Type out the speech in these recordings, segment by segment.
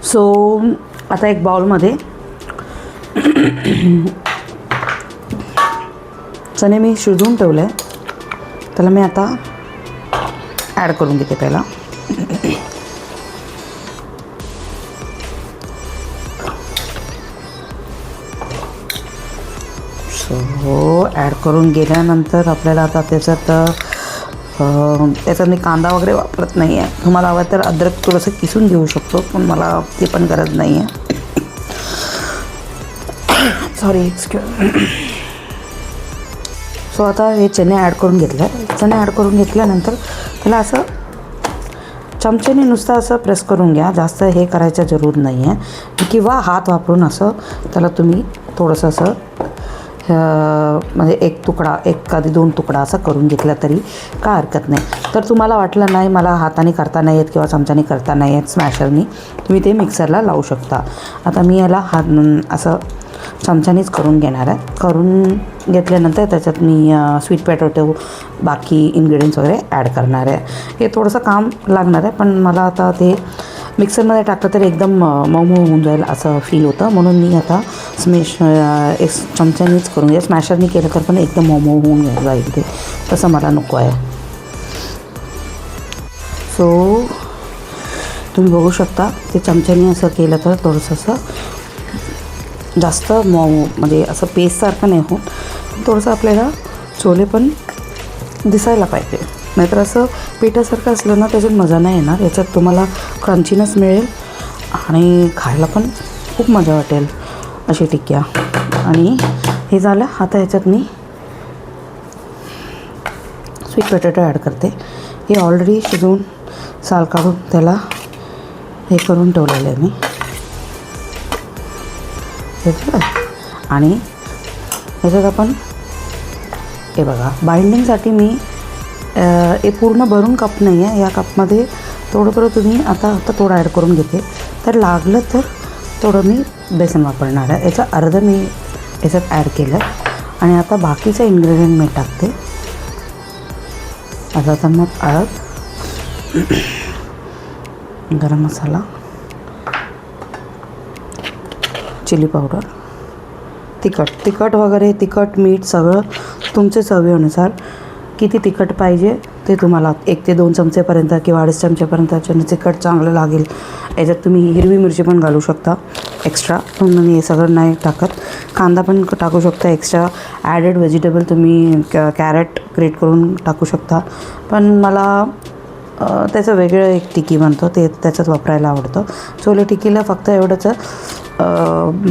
So आता एक बाउलमध्ये चणे मी शिजवून ठेवले, त्याला मी आता ॲड करून घेते पहिला. सो ॲड करून गेल्यानंतर आपल्याला आता त्याच्यात मी कांदा वगैरे वापरत नाही आहे. तुम्हाला हवं तर अद्रक थोडंसं किसून घेऊ शकतो, पण मला ती पण गरज नाही आहे. Sorry, excuse. सो आता हे चणे ॲड करून घेतलं. चणे ॲड करून घेतल्यानंतर त्याला असं चमच्याने नुसतं असं प्रेस करून घ्या. जास्त हे करायचं जरूर नाही आहे, किंवा हात वापरून असं त्याला तुम्ही थोडंसं असं म्हणजे एक तुकडा, एक कधी 2 तुकडा असं करून घेतला तरी काय हरकत नाही. तर तुम्हाला वाटलं नाही मला हाताने करता नाही येत किंवा चमच्याने करता नाही येत स्मॅशरनी, तुम्ही ते मिक्सरला लावू शकता. आता मी याला असं चमच्यानेच करून घेणार आहे. करून घेतल्यानंतर त्याच्यात मी स्वीट पोटॅटो बाकी इन्ग्रेडियंट्स वगैरे ॲड करणार आहे. हे थोडंसं काम लागणार आहे, पण मला आता ते मिक्सरमध्ये टाकलं तर एकदम मऊ होऊन जाईल असं फील होतं, म्हणून मी आता एक चमच्यानेच करून घ्या. स्मॅशरनी केलं तर पण एकदम मऊ होऊन जाईल ते, तसं मला नको आहे. सो तुम्ही बघू शकता ते चमच्याने असं केलं तर थोडंसं असं जास्त मऊ म्हणजे असं पेस्टसारखं नाही होत, थोडंसं आपल्याला छोले पण दिसायला पाहिजे. नाहीतर असं पिठासारखं असलं ना त्याच्यात मजा नाही येणार. याच्यात तुम्हाला क्रंचीनेस मिळेल आणि खायला पण खूप मजा वाटेल अशी टिक्क्या. आणि हे झालं. आता याच्यात मी स्वीट पोटॅटो ॲड करते. हे ऑलरेडी शिजवून साल काढून त्याला हे करून ठेवलेलं आहे मी. आणि ह्याच्यात आपण हे बघा बाइंडिंगसाठी मी हे पूर्ण भरून कप नाही आहे, या कपमध्ये थोडं तुम्ही आता थोडं ॲड करून घेते. तर लागलं तर थोडं मी बेसन वापरणार आहे. याचं अर्ध मी याच्यात ॲड केलं आणि आता बाकीचं इन्ग्रेडियंट मी टाकते. आता मग हळद, गरम मसाला, चिली पावडर, तिखट वगैरे, तिखट मीठ सगळं तुमच्या चवीनुसार. किती तिखट पाहिजे ते तुम्हाला 1 ते 2 चमचेपर्यंत किंवा 2.5 चमचेपर्यंत तिखट चांगलं लागेल. याच्यात तुम्ही हिरवी मिरची पण घालू शकता एक्स्ट्रा. तुम्ही हे सगळं नाही टाकत. कांदा पण टाकू शकता एक्स्ट्रा. ॲडेड व्हेजिटेबल तुम्ही कॅरेट ग्रेट करून टाकू शकता. पण मला त्याचं वेगळं एक टिक्की बनतं ते त्याच्यात वापरायला आवडतं. छोले टिक्कीला फक्त एवढंच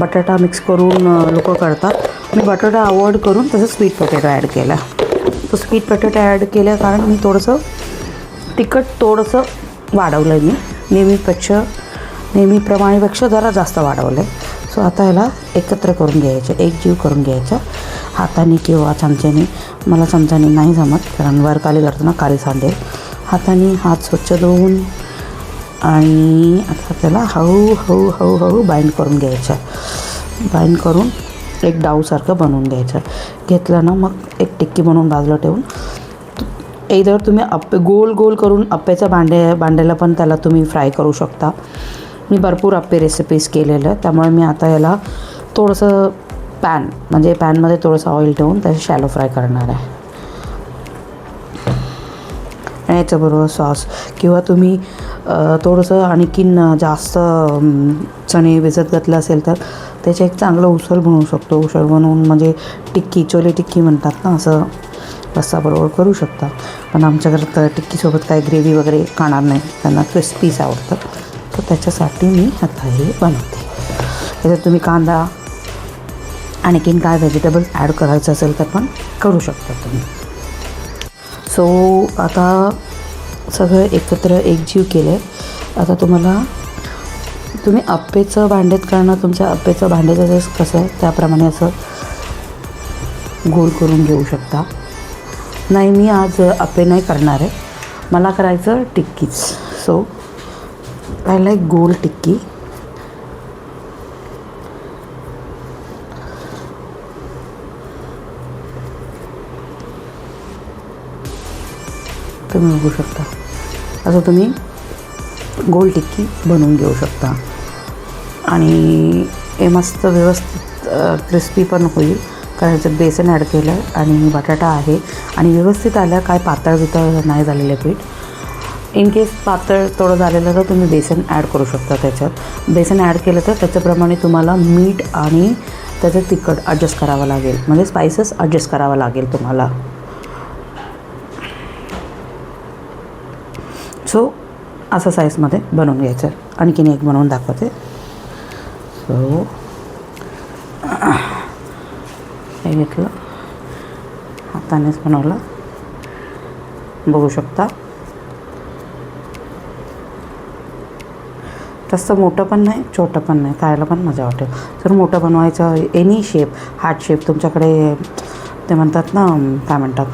बटाटा मिक्स करून लोक करतात. मी बटाटा अवॉइड करून त्याचं स्वीट पोटॅटो ॲड केला. तो स्वीट पोटॅटो ॲड केलं कारण मी थोडंसं तिखट थोडंसं वाढवलं आहे. मी नेहमीप्रमाणेपेक्षा जरा जास्त वाढवलं आहे. सो आता याला एकत्र करून घ्यायचं, एकजीव करून घ्यायचं हाताने किंवा चमच्याने. मला चमच्याने नाही जमत कारण वर खाली करताना खाली सांडेल. हाताने हात स्वच्छ धुवून आणि आता त्याला हळूहळू बाइंड करून घ्यायचं. बाइंड करून एक डाऊसारखं बनवून घ्यायचं. घेतलं ना मग एक टिक्की बनवून बाजूला ठेवून इधर तुम्ही गोल करून अप्प्याच्या भांड्याला पण त्याला तुम्ही फ्राय करू शकता. मी भरपूर अप्पे रेसिपीज केलेलं, त्यामुळे मी आता याला थोडंसं पॅनमध्ये थोडंसं ऑइल ठेवून त्याला शॅलो फ्राय करणार आहे. आणि याच्याबरोबर सॉस किंवा तुम्ही थोडंसं आणखीन जास्त चणे भिजत घातलं असेल तर त्याचे एक चांगलं उसळ बनवू शकतो. उसळ बनवून म्हणजे टिक्की, छोले टिक्की म्हणतात ना, असं रस्साबरोबर करू शकता. पण आमच्या घरात टिक्कीसोबत काही ग्रेव्ही वगैरे खाणार नाही, त्यांना क्रिस्पीच आवडतं. तर त्याच्यासाठी मी आता हे बनवते. त्याच्यात तुम्ही कांदा आणखीन काय व्हेजिटेबल्स ॲड करायचं असेल तर पण करू शकता तुम्ही. सो आता सगळं एकत्र एकजीव केलं आहे. आता तुम्ही अप्पेचं भांड्यात करणं, तुमच्या अप्पेचं भांड्याचं जसं कसं आहे त्याप्रमाणे असं गोल करून घेऊ शकता. नाही, मी आज अप्पे नाही करणार आहे, मला करायचं टिक्कीच. सो पहिला एक गोल टिक्की तुम्ही बघू शकता. असं तुम्ही गोल टिक्की बनवून घेऊ शकता. आणि हे मस्त व्यवस्थित क्रिस्पी पण होईल, कारण याच्यात बेसन ॲड केलं आहे आणि बटाटा आहे आणि व्यवस्थित आलं. काय पातळ बितळ नाही झालेलं पीठ. इन केस पातळ थोडं झालेलं तर तुम्ही बेसन ॲड करू शकता त्याच्यात. बेसन ॲड केलं तर त्याच्याप्रमाणे तुम्हाला मीठ आणि त्याचं तिखट ॲडजस्ट करावं लागेल, म्हणजे स्पायसेस ॲडजस्ट करावं लागेल तुम्हाला. सो असं साईजमध्ये बनवून घ्यायचं. आणखीन एक बनवून दाखवते. सो हे घेतलं, हातानेच बनवलं, बघू शकता. तसं मोठं पण नाही, छोटं पण नाही, खायला पण मजा वाटेल. जर मोठं बनवायचं, एनी शेप, हार्ट शेप तुमच्याकडे ते म्हणतात ना, काय म्हणतात,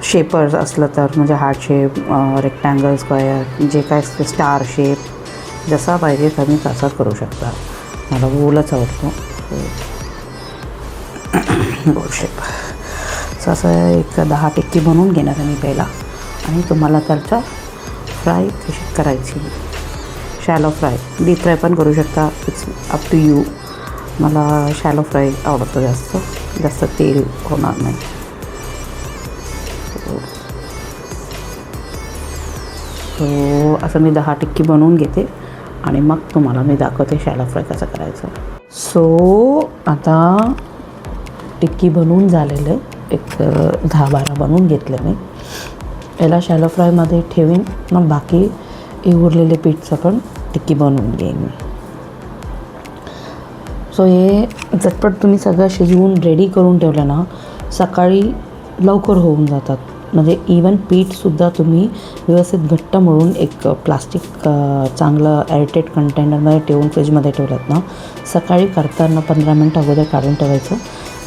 शेपर्स असलं तर, म्हणजे हार्ट शेप, रेक्टँगल, स्क्वेअर, जे काय स्टार शेप जसा पाहिजे तुम्ही तसा करू शकता. मला गोलच आवडतो, गोल शेप. सो असं एक 10 टिक्की बनवून घेणार मी पहिला, आणि तुम्हाला त्याचा फ्राय कशी करायची, शॅलो फ्राय, डीप फ्राय पण करू शकता, इट्स अप टू यू. मला शॅलो फ्राय आवडतो, जास्त तेल होणार नाही. सो असं मी 10 टिक्की बनवून घेते आणि मग तुम्हाला मी दाखवते शॅलो फ्राय कसं करायचं. सो आता टिक्की बनवून झालेलं आहे, एक 10-12 बनवून घेतलं मी. याला शॅलो फ्रायमध्ये ठेवीन, मग बाकी उरलेले पीठचं पण टिक्की बनवून घेईन मी. सो हे झटपट तुम्ही सगळं शिजवून रेडी करून ठेवलं ना, सकाळी लवकर होऊन जातात. म्हणजे इवन पीठसुद्धा तुम्ही व्यवस्थित घट्ट मळून एक प्लास्टिक चांगलं एअरटाईट कंटेनरमध्ये ठेवून फ्रीजमध्ये ठेवलात ना, सकाळी करताना 15 मिनटं अगोदर काढून ठेवायचं.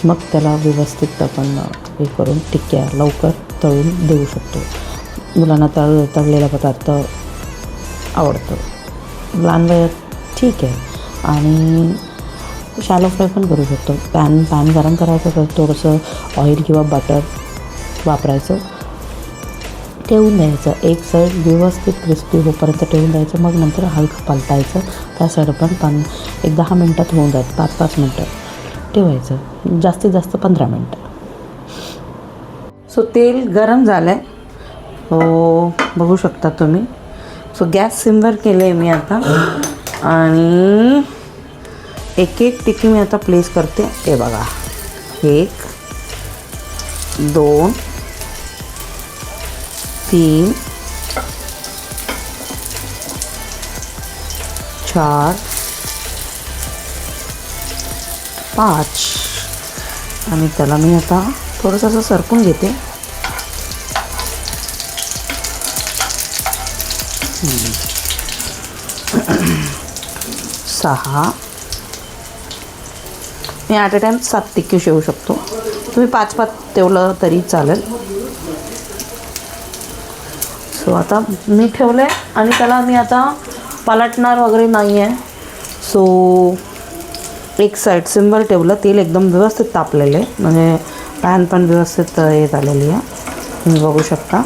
मग त्याला व्यवस्थित आपण हे करून टिक्क्या लवकर तळून देऊ शकतो. मुलांना तळलेला पदार्थ आवडतो, लहान वयात ठीक आहे. आणि शॅलो फ्राय पण करू शकतो. पॅन गरम करायचं, तर थोडंसं ऑइल किंवा बटर वापरायचं, ठेवून द्यायचं. एक साईड व्यवस्थित क्रिस्पी होईपर्यंत ठेवून द्यायचं. मग नंतर हलकं पलटायचं. त्या साईड पण एक 10 मिनटात होऊन जात, 5-5 मिनटं ठेवायचं, जास्तीत जास्त 15 मिनटं. सो तेल गरम झालं आहे, हो बघू शकता तुम्ही. सो गॅस सिमवर केलं आहे मी आता, आणि एक टिक्की मी आता प्लेस करते. हे बघा, 1 2 3 4 5, आणि त्याला मी आता थोडंसं असं सरकून घेते. 6, मी ॲट अ टाईम 7 टिक्की शिवू शकतो. तुम्ही 5-5 ठेवलं तरी चालेल. सो आता मी ठेवलं आहे, आणि त्याला मी आता पलटणार वगैरे नाही आहे. सो एक साईड सिमवर ठेवलं, तेल एकदम व्यवस्थित तापलेलं आहे, म्हणजे पॅन पण व्यवस्थित हे झालेली आहे. तुम्ही बघू शकता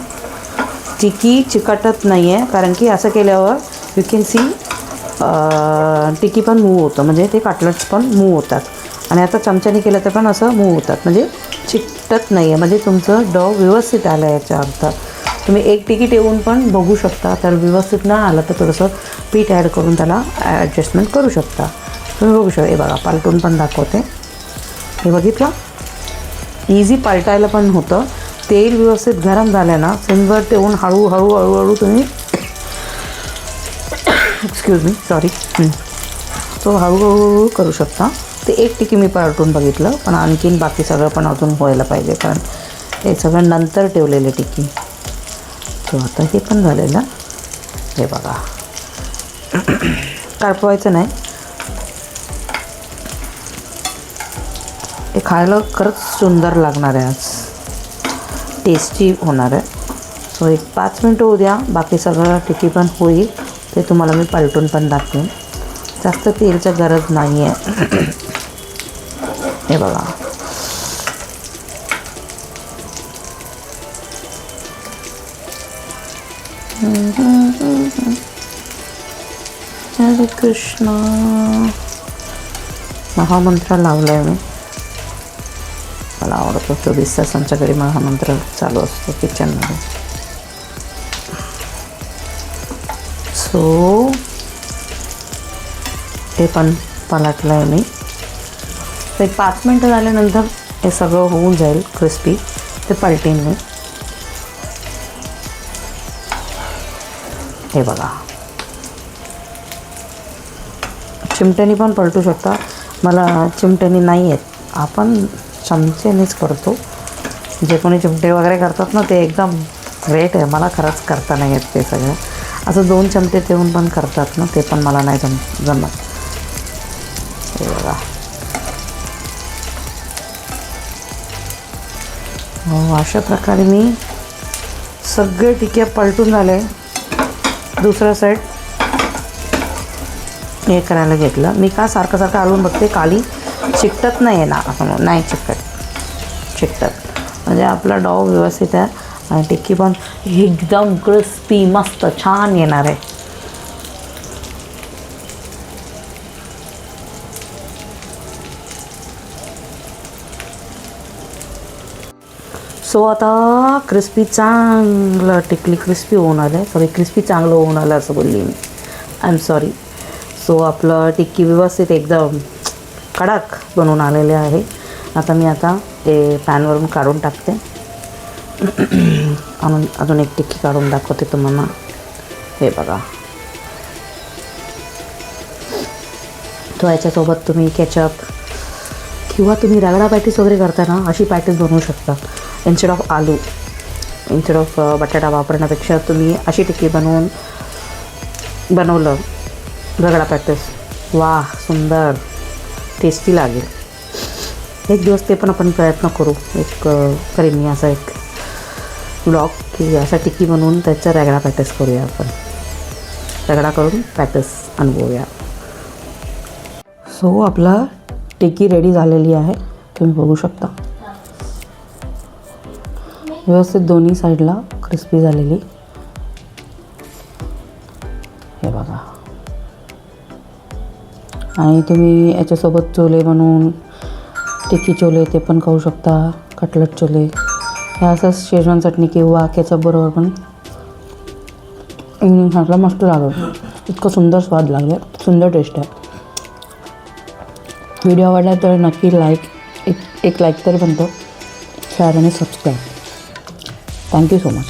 टिक्की चिकटत नाही आहे, कारण की असं केल्यावर यू कॅन सी टिक्की पण मूव होतं, म्हणजे ते कटलेट्स पण मूव होतात. आणि आता चमच्याने केलं तर पण असं मूव होतात, म्हणजे चिकटत नाही आहे, म्हणजे तुमचं डो व्यवस्थित आलं आहे याचा अर्थ. तुम्ही एक टिक्की ठेवून पण बघू शकता. त्याला व्यवस्थित नाही आलं तर थोडंसं पीठ ॲड करून त्याला ॲडजस्टमेंट करू शकता. तुम्ही बघू शकता. हे बघा, पालटून पण दाखवते. हे बघितलं, इझी पालटायला पण होतं. तेल व्यवस्थित गरम झालं ना, सिमवर ठेवून हळूहळू तुम्ही एक्सक्यूज मी, सॉरी, तो हळूहळू करू शकता. ते एक टिक्की मी पालटून बघितलं, पण आणखीन बाकी सगळं पण अजून व्हायला पाहिजे, कारण हे सगळं नंतर ठेवलेले टिक्की. तो आता हे पण झालेलं. हे बघा, काढवायचं नाही. हे खायला खरंच सुंदर लागणार आहे, आज टेस्टी होणार आहे. सो एक 5 मिनटं होऊ द्या, बाकी सगळं टिक्की पण होईल, ते तुम्हाला मी पलटून पण दाखवेन. जास्त तेलची गरज नाही आहे. हे बघा, हरे कृष्ण महामंत्र लावला आहे मी. मला आवडतो 24 तास आमच्याकडे महामंत्र चालू असतो किचनमध्ये. सो हे पण पलटलं आहे मी. तर 5 मिनटं झाल्यानंतर हे सगळं होऊन जाईल क्रिस्पी. ते पलटीन मी. हे बघा, चिमट्याने पण पलटू शकता. मला चिमट्याने नाही येत, आपण चमच्यानेच करतो. जे कोणी चिमटे वगैरे करतात ना ते एकदम ग्रेट आहे. मला खरंच करता नाही येत ते सगळं. असं 2 चमचे ठेवून पण करतात ना, ते पण मला नाही जमत. हे बघा, अशा प्रकारे मी सगळे टिके पलटून झाले. दुसरा साईड हे करायला घेतलं मी. का सारखं सारखं हलवून बघते खाली चिकटत नाही आहे ना. नाही चिकटत म्हणजे आपला डॉ व्यवस्थित आहे आणि टिक्की पण एकदम क्रिस्पी मस्त छान येणार आहे. सो आता क्रिस्पी चांगलं टिकली क्रिस्पी होऊन आलं आहे. सॉरी, क्रिस्पी चांगलं होऊन आलं असं बोलली मी. I am sorry. सो आपलं टिक्की व्यवस्थित एकदम कडक बनवून आलेले आहे. आता ते पॅनवरून काढून टाकते. अजून एक टिक्की काढून दाखवते तुम्हाला. हे बघा, तो याच्यासोबत तुम्ही केचप किंवा तुम्ही रगडा पॅटीस वगैरे करता ना, अशी पॅटीस बनवू शकता. Instead of aloo, instead of बटाटा वापरण्यापेक्षा तुम्ही अशी टिक्की बनवलं रगडा पॅटीस, वाह सुंदर टेस्टी लागेल. एक दिवस ते पण आपण प्रयत्न करू. करेन मी असा एक ब्लॉग की अशा टिक्की बनवून त्याचा रगडा पॅटीस करूया. आपण रगडा करून पॅटीस अनुभवूया. सो आपला टिक्की रेडी झालेली आहे. तुम्ही बघू शकता व्यवस्थित दोन्ही साईडला क्रिस्पी झालेली. हे बघा, आणि तुम्ही याच्यासोबत चोले बनवून टिक्की चोले ते पण खाऊ शकता. कटलेट चोले हे असंच शेजवान चटणी किंवा केचप बरोबर पण इव्हनिंग स्नॅक्सला मस्त लागेल. इतकं सुंदर स्वाद लागेल, सुंदर टेस्ट आहे. व्हिडिओ आवडला तर नक्की एक लाईक तरी बनतो. शेअर आणि सबस्क्राईब. Thank you so much.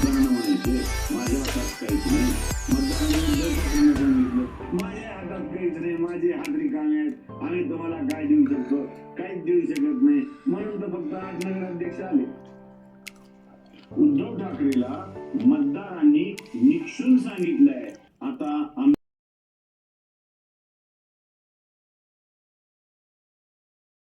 प्राण म्हणायचे माझ्या हातात काहीच नाही. मतदारांनी उद्धव ठाकरेंना सांगितलं माझ्या हातात काहीच नाही, माझे हात रिकामे आहेत, आम्ही तुम्हाला काय देऊ शकतो, काहीच देऊ शकत नाही, म्हणून तर फक्त 8 नगराध्यक्ष आले. उद्धव ठाकरेला मतदारांनी निक्षून सांगितलंय आता